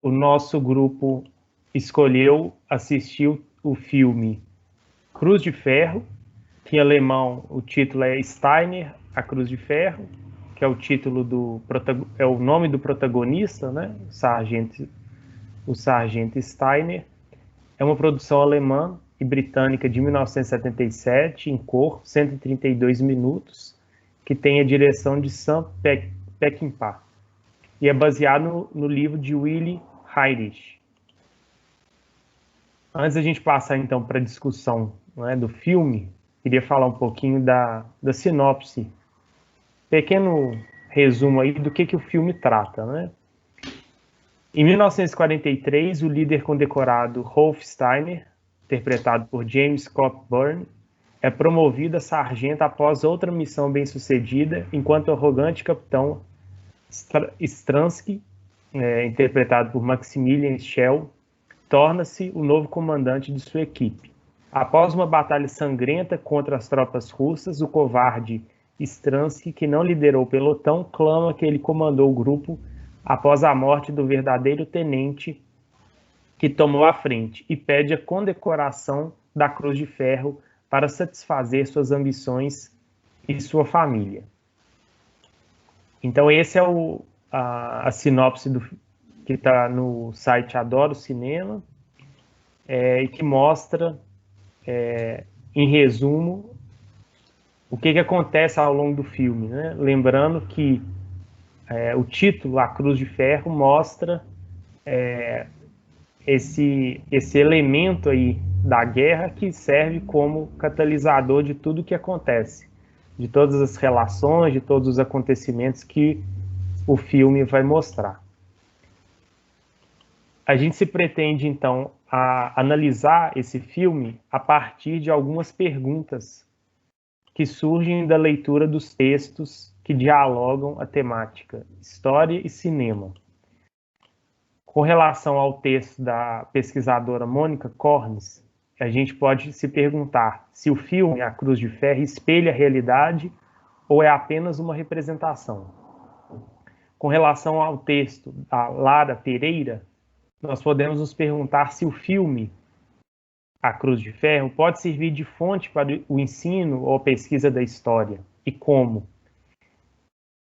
o nosso grupo escolheu assistir o filme Cruz de Ferro, que em alemão o título é Steiner, a Cruz de Ferro, que é o título é o nome do protagonista, né? O Sargento Steiner. É uma produção alemã e britânica de 1977, em cor, 132 minutos, que tem a direção de Sam Peckinpah. E é baseado no livro de Willy Heinrich. Antes da gente passar, então, para a discussão, né, do filme, queria falar um pouquinho da sinopse. Pequeno resumo aí do que o filme trata, né? Em 1943, o líder condecorado Rolf Steiner, interpretado por James Cockburn, é promovido a sargento após outra missão bem-sucedida, enquanto o arrogante capitão Stransky, interpretado por Maximilian Schell, torna-se o novo comandante de sua equipe. Após uma batalha sangrenta contra as tropas russas, o covarde Stransky, que não liderou o pelotão, clama que ele comandou o grupo após a morte do verdadeiro tenente que tomou a frente e pede a condecoração da Cruz de Ferro para satisfazer suas ambições e sua família. Então, esse é a sinopse que está no site Adoro Cinema, e que mostra, em resumo, o que acontece ao longo do filme, né? Lembrando que o título, A Cruz de Ferro, mostra esse elemento aí da guerra que serve como catalisador de tudo que acontece, de todas as relações, de todos os acontecimentos que o filme vai mostrar. A gente se pretende, então, analisar esse filme a partir de algumas perguntas que surgem da leitura dos textos que dialogam a temática história e cinema. Com relação ao texto da pesquisadora Mônica Cornes, a gente pode se perguntar se o filme A Cruz de Ferro espelha a realidade ou é apenas uma representação. Com relação ao texto da Lara Pereira, nós podemos nos perguntar se o filme A Cruz de Ferro pode servir de fonte para o ensino ou a pesquisa da história, e como.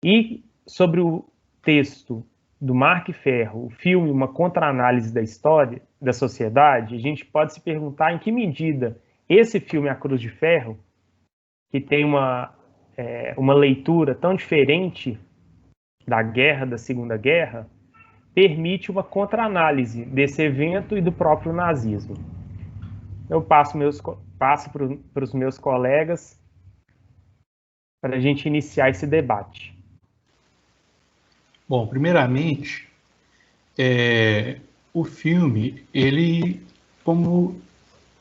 E sobre o texto do Mark Ferro, o filme Uma Contra-Análise da História, da Sociedade, a gente pode se perguntar em que medida esse filme A Cruz de Ferro, que tem uma leitura tão diferente da guerra, da Segunda Guerra, permite uma contra-análise desse evento e do próprio nazismo. Eu passo para os meus colegas para a gente iniciar esse debate. Bom, primeiramente, o filme ele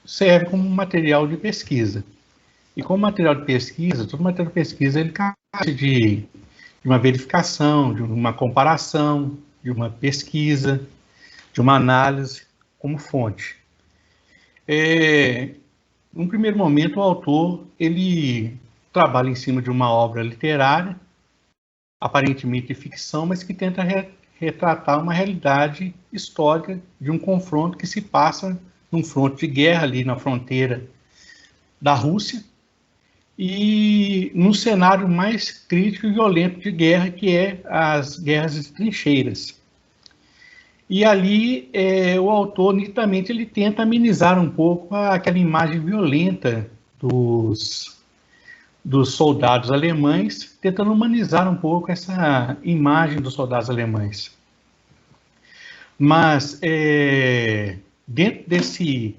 serve como material de pesquisa. E como material de pesquisa, todo material de pesquisa ele carece de uma verificação, de uma comparação, de uma pesquisa, de uma análise como fonte. Num primeiro momento, o autor ele trabalha em cima de uma obra literária, aparentemente de ficção, mas que tenta retratar uma realidade histórica de um confronto que se passa num fronte de guerra ali na fronteira da Rússia e num cenário mais crítico e violento de guerra, que é as guerras de trincheiras. E ali o autor, nitidamente, ele tenta amenizar um pouco aquela imagem violenta dos soldados alemães, tentando humanizar um pouco essa imagem dos soldados alemães. Mas, dentro desse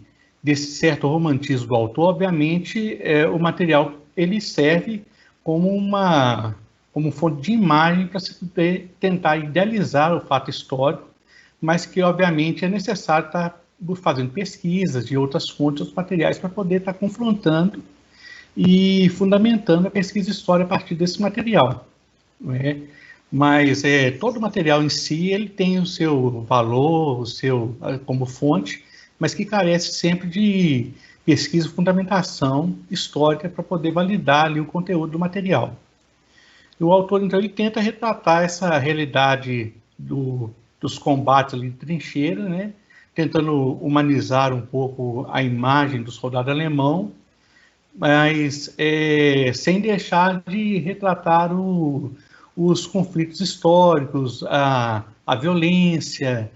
certo romantismo do autor, obviamente, o material ele serve como fonte de imagem para se poder tentar idealizar o fato histórico, mas que, obviamente, é necessário estar fazendo pesquisas de outras fontes, outros materiais, para poder estar confrontando e fundamentando a pesquisa histórica a partir desse material. Né? Mas todo o material em si ele tem o seu valor, como fonte, mas que carece sempre de pesquisa e fundamentação histórica para poder validar ali o conteúdo do material. E o autor, então, ele tenta retratar essa realidade do dos combates ali de trincheira, né? Tentando humanizar um pouco a imagem do soldado alemão, mas sem deixar de retratar os conflitos históricos, a violência,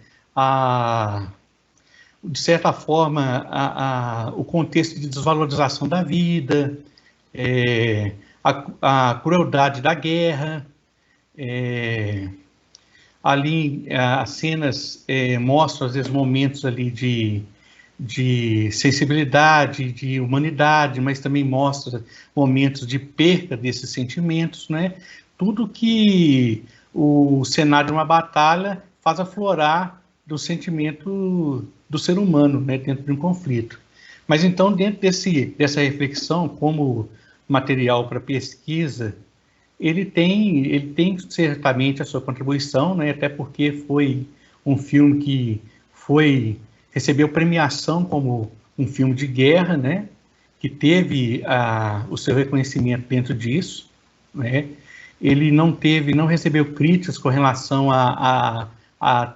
de certa forma, o contexto de desvalorização da vida, a crueldade da guerra. Ali as cenas mostram, às vezes, momentos ali de sensibilidade, de humanidade, mas também mostra momentos de perda desses sentimentos, né? Tudo que o cenário de uma batalha faz aflorar do sentimento do ser humano, né, dentro de um conflito. Mas então, dentro dessa reflexão, como material para pesquisa, ele tem certamente a sua contribuição, né, até porque foi um filme que recebeu premiação como um filme de guerra, né, que teve o seu reconhecimento dentro disso, né. Ele não recebeu críticas com relação a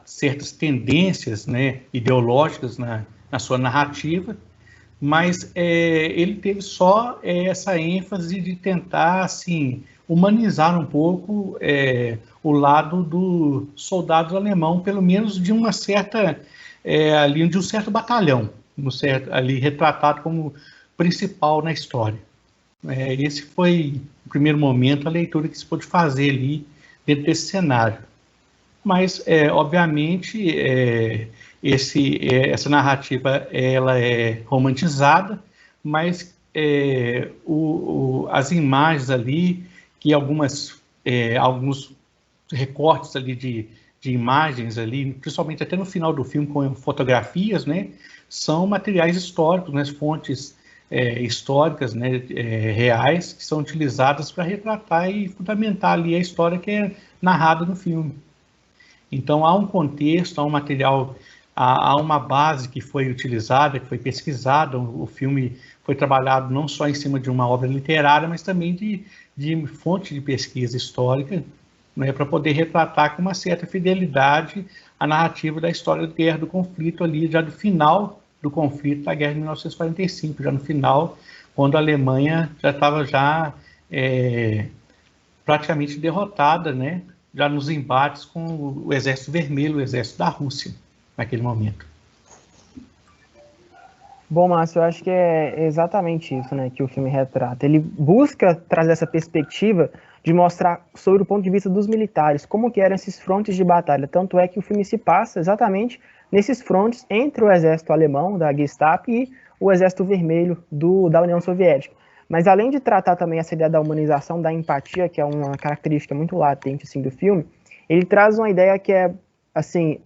certas tendências, né, ideológicas na sua narrativa, mas ele teve só essa ênfase de tentar, assim, humanizar um pouco o lado do soldado alemão, pelo menos de uma certa ali de um certo batalhão, ali retratado como principal na história. Esse foi, no primeiro momento, a leitura que se pôde fazer ali dentro desse cenário. Mas, obviamente, essa narrativa ela é romantizada, mas as imagens ali, que alguns recortes ali de imagens ali, principalmente até no final do filme com fotografias, né, são materiais históricos, né, fontes históricas, né, reais, que são utilizadas para retratar e fundamentar ali a história que é narrada no filme. Então, há um contexto, há um material, há uma base que foi utilizada, que foi pesquisada. O filme foi trabalhado não só em cima de uma obra literária, mas também de fonte de pesquisa histórica, né, para poder retratar com uma certa fidelidade a narrativa da história da guerra do conflito ali, já do final do conflito da guerra de 1945, já no final, quando a Alemanha já estava praticamente derrotada, né, já nos embates com o Exército Vermelho, o Exército da Rússia, naquele momento. Bom, Márcio, eu acho que é exatamente isso, né, que o filme retrata. Ele busca trazer essa perspectiva de mostrar sobre o ponto de vista dos militares, como que eram esses frontes de batalha. Tanto é que o filme se passa exatamente nesses frontes entre o exército alemão, da Gestapo, e o Exército Vermelho da União Soviética. Mas além de tratar também essa ideia da humanização, da empatia, que é uma característica muito latente assim, do filme, ele traz uma ideia que é assim,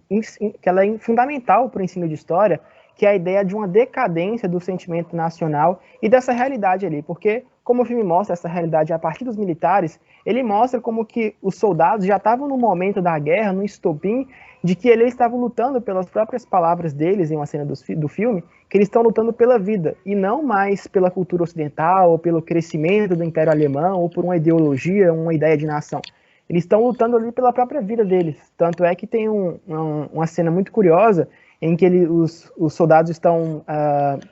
que ela é fundamental para o ensino de história, que é a ideia de uma decadência do sentimento nacional e dessa realidade ali, porque como o filme mostra essa realidade a partir dos militares, ele mostra como que os soldados já estavam no momento da guerra, no estopim, de que eles estavam lutando pelas próprias palavras deles, em uma cena do filme, que eles estão lutando pela vida, e não mais pela cultura ocidental, ou pelo crescimento do Império Alemão, ou por uma ideologia, uma ideia de nação. Eles estão lutando ali pela própria vida deles. Tanto é que tem uma cena muito curiosa, em que os soldados estão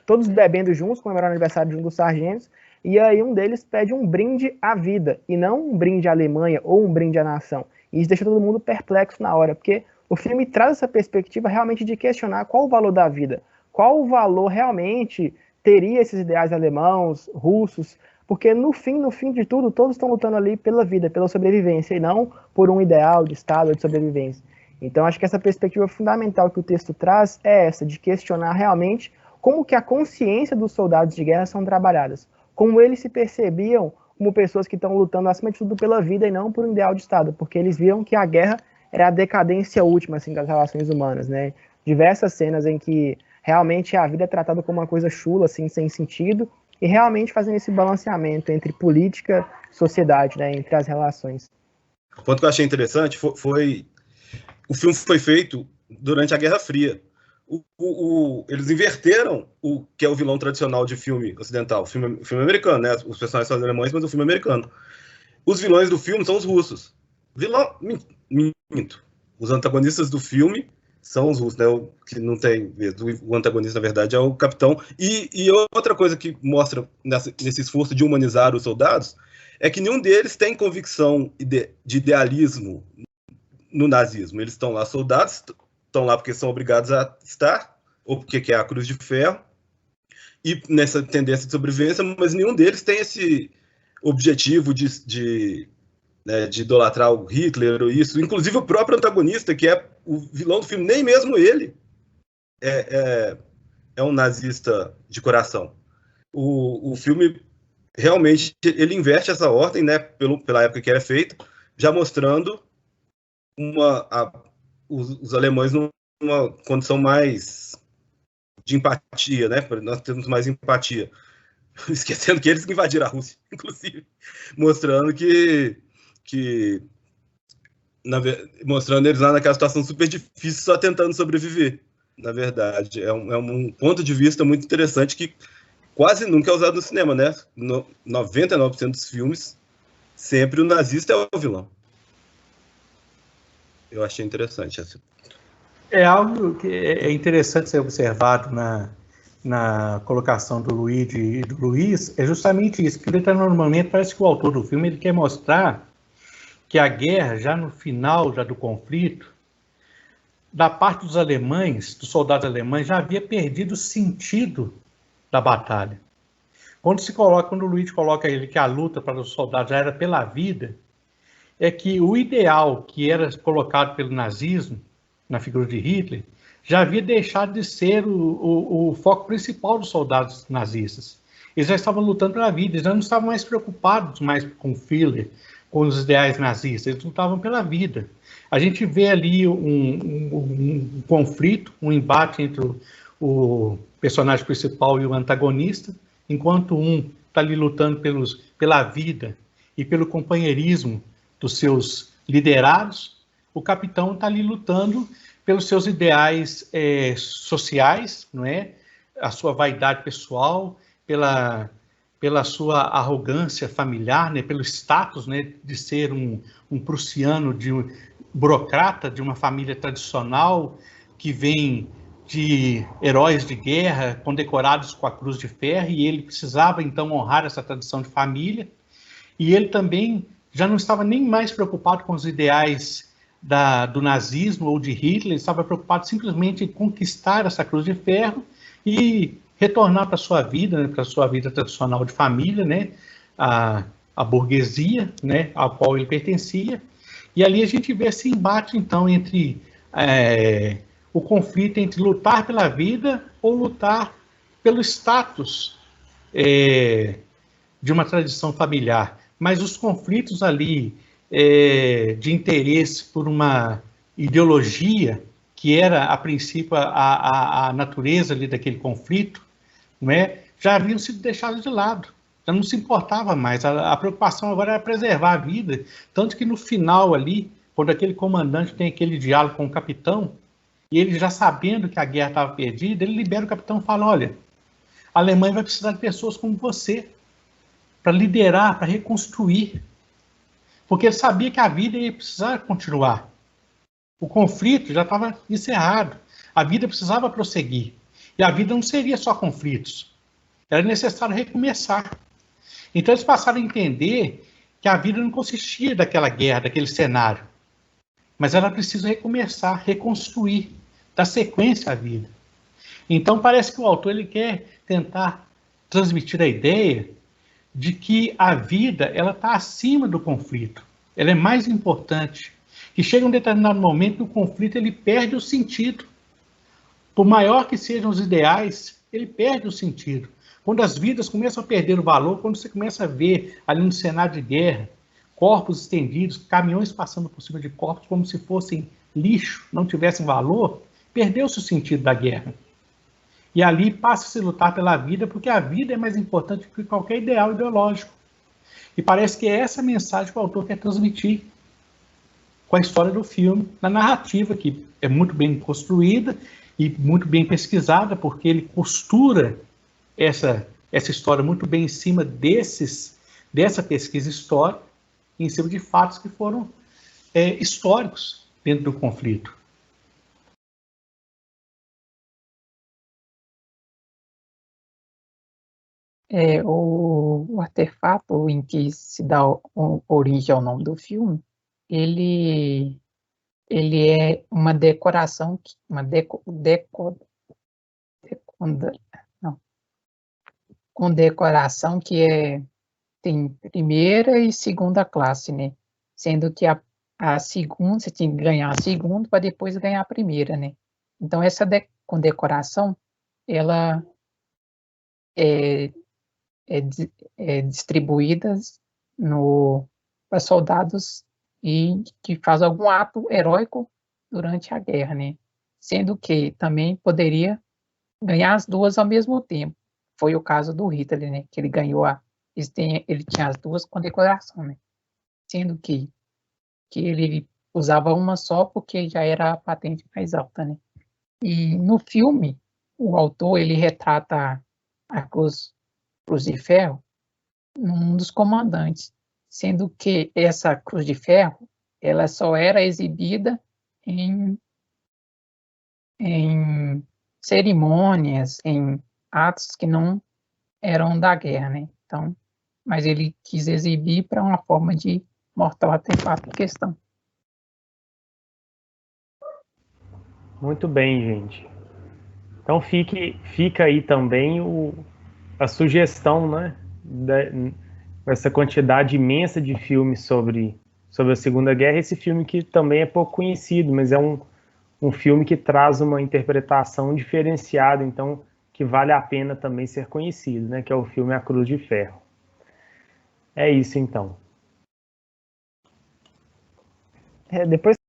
todos bebendo juntos, comemorando o aniversário de um dos sargentos, e aí um deles pede um brinde à vida, e não um brinde à Alemanha, ou um brinde à nação. E isso deixa todo mundo perplexo na hora, porque o filme traz essa perspectiva realmente de questionar qual o valor da vida, qual o valor realmente teria esses ideais alemãos, russos, porque no fim de tudo, todos estão lutando ali pela vida, pela sobrevivência, e não por um ideal de Estado ou de sobrevivência. Então, acho que essa perspectiva fundamental que o texto traz é essa, de questionar realmente como que a consciência dos soldados de guerra são trabalhadas, como eles se percebiam como pessoas que estão lutando, acima de tudo, pela vida e não por um ideal de Estado, porque eles viam que a guerra era a decadência última assim, das relações humanas, né? Diversas cenas em que realmente a vida é tratada como uma coisa chula, assim, sem sentido, e realmente fazendo esse balanceamento entre política e sociedade, né, entre as relações. O ponto que eu achei interessante foi o filme foi feito durante a Guerra Fria. Eles inverteram o que é o vilão tradicional de filme ocidental, filme americano, né? Os personagens são alemães, mas o filme é americano. Os vilões do filme são os russos. Minto. os antagonistas do filme são os russos, né? O que não tem, o antagonista, na verdade, é o capitão. E outra coisa que mostra nesse esforço de humanizar os soldados é que nenhum deles tem convicção de idealismo no nazismo. Eles estão lá, soldados, estão lá porque são obrigados a estar, ou porque quer a cruz de ferro, e nessa tendência de sobrevivência, mas nenhum deles tem esse objetivo de idolatrar o Hitler ou isso. Inclusive o próprio antagonista, que é o vilão do filme, nem mesmo ele é um nazista de coração. O filme realmente ele inverte essa ordem, né, pela época que era feito, já mostrando os alemães numa condição mais de empatia, né? Nós temos mais empatia. Esquecendo que eles invadiram a Rússia, inclusive. Mostrando mostrando eles lá naquela situação super difícil, só tentando sobreviver. Na verdade, é um ponto de vista muito interessante que quase nunca é usado no cinema, né? 99% dos filmes, sempre o nazista é o vilão. Eu achei interessante essa. É algo que é interessante ser observado na colocação do Luigi e do Luiz, é justamente isso, que normalmente parece que o autor do filme ele quer mostrar que a guerra, já no final do conflito, da parte dos alemães, dos soldados alemães, já havia perdido o sentido da batalha. Quando o Luiz coloca ele que a luta para os soldados já era pela vida, é que o ideal que era colocado pelo nazismo, na figura de Hitler, já havia deixado de ser o foco principal dos soldados nazistas. Eles já estavam lutando pela vida, eles já não estavam mais preocupados com Führer, com os ideais nazistas, eles lutavam pela vida. A gente vê ali um conflito, um embate entre o personagem principal e o antagonista, enquanto um está ali lutando pela vida e pelo companheirismo dos seus liderados, o capitão está ali lutando pelos seus ideais sociais, não é? A sua vaidade pessoal, pela sua arrogância familiar, né? Pelo status, né? De ser um prussiano, burocrata de uma família tradicional que vem de heróis de guerra condecorados com a Cruz de Ferro, e ele precisava então honrar essa tradição de família, e ele também já não estava nem mais preocupado com os ideais do nazismo ou de Hitler, ele estava preocupado simplesmente em conquistar essa Cruz de Ferro e retornar para a sua vida, né, para a sua vida tradicional de família, né, a burguesia, né, ao qual ele pertencia. E ali a gente vê esse embate, então, entre o conflito entre lutar pela vida ou lutar pelo status de uma tradição familiar. Mas os conflitos ali de interesse por uma ideologia que era, a princípio, a natureza ali daquele conflito, não é? Já haviam sido deixados de lado, já não se importava mais. A preocupação agora era preservar a vida, tanto que no final ali, quando aquele comandante tem aquele diálogo com o capitão, e ele já sabendo que a guerra estava perdida, ele libera o capitão e fala: olha, a Alemanha vai precisar de pessoas como você, para liderar, para reconstruir. Porque ele sabia que a vida ia precisar continuar. O conflito já estava encerrado. A vida precisava prosseguir. E a vida não seria só conflitos. Era necessário recomeçar. Então eles passaram a entender que a vida não consistia daquela guerra, daquele cenário. Mas ela precisa recomeçar, reconstruir, dar sequência à vida. Então parece que o autor ele quer tentar transmitir a ideia de que a vida ela está acima do conflito, ela é mais importante, que chega um determinado momento que o conflito ele perde o sentido. Por maior que sejam os ideais, ele perde o sentido. Quando as vidas começam a perder o valor, quando você começa a ver ali no cenário de guerra, corpos estendidos, caminhões passando por cima de corpos como se fossem lixo, não tivessem valor, perdeu-se o sentido da guerra. E ali passa-se a lutar pela vida, porque a vida é mais importante que qualquer ideal ideológico. E parece que é essa mensagem que o autor quer transmitir com a história do filme, na narrativa, que é muito bem construída e muito bem pesquisada, porque ele costura essa história muito bem em cima dessa pesquisa histórica, em cima de fatos que foram históricos, dentro do conflito? O artefato em que se dá origem ao nome do filme, ele, ele é uma decoração, deconda- não, condecoração que tem primeira e segunda classe, né? Sendo que a segunda, você tem que ganhar a segunda para depois ganhar a primeira, né? Então, essa condecoração, ela é, distribuídas para soldados e que faz algum ato heróico durante a guerra, né? Sendo que também poderia ganhar as duas ao mesmo tempo. Foi o caso do Hitler, né? Que ele ganhou ele tinha as duas condecorações, né? Sendo que ele usava uma só porque já era a patente mais alta, né? E no filme, o autor ele retrata a cruz de ferro num dos comandantes, sendo que essa cruz de ferro ela só era exibida em, em cerimônias, em atos que não eram da guerra, né? Então, mas ele quis exibir para uma forma de mostrar o artefato em questão. Muito bem, gente. Então fica aí também a sugestão, né, dessa quantidade imensa de filmes sobre a Segunda Guerra. Esse filme que também é pouco conhecido, mas é um filme que traz uma interpretação diferenciada, então que vale a pena também ser conhecido, né, que é o filme A Cruz de Ferro. É isso, então. Depois